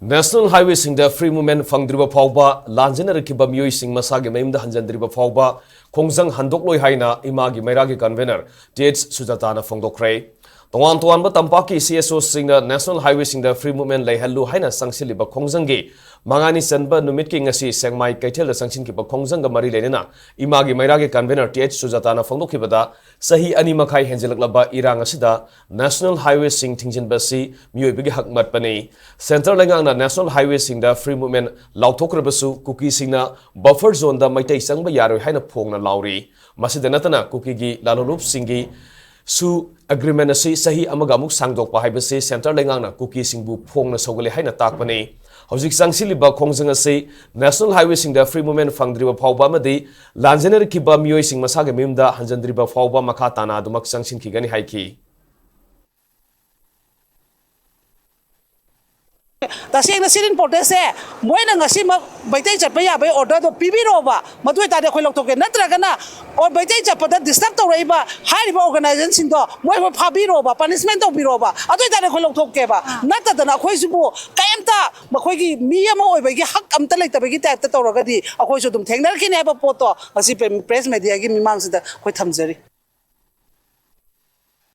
National Highway Singda Free Movement Phangdriba Phaoba Lanjen-Narakkhiba miyoi sing Masagi Mayunda Hanjindriba Phaoba Khongjang Handokloi haina imagi mairagi convener Sujata na Phongdokhre Tongan ba tampaki CSO singda National Highway Singda Free Movement leihallu haina sangsiliba Khongjang gi mangani sanba numit ki ngasi sengmai kaithel sangsin ki ba Khongjang ga mari lenena imagi mairagi convener Sujata na Phongdokhibada sahi ani makhai henjelaklaba irang asida National Highway Sing thingjin basi miyoi bigi hakmat pani Center lengang na National Highway Singda Free Movement lauthokrabasu kuki singna buffer zone da maitai sangba yaroi haina phongna lauri masida natana kuki gi lalolup singi su agreement asi sahi amaga amuk sangdokpa haibase center lengang na kuki singbu phongna sogale haina takpani hojik sangsiliba Khongjang asi National Highway Singda Free Movement Phangdriba Phaoba amadi Lanjen-Narakkhiba miyoi sing Masagi Mayunda Hanjindriba Phaoba makha tana adumak sangsin khigani haiki Tasing na sirin protest moy na ngasi baitai chapa ya bai order do pibiro ba madui ta de khoi lok toke natraga na or baitai chapa da disturb to rei ba hai ba organization sing do moy mo phabiro ba punishment to biro ba adui ta de khoi lok toke ba nata da na khoi sibu kaimta makhoi gi mi ama oi bai gi hak amta leita bai gi ta to raga di akhoi su dum thengnar ki ne ba poto asi press media gi mimang sida khoi thamjari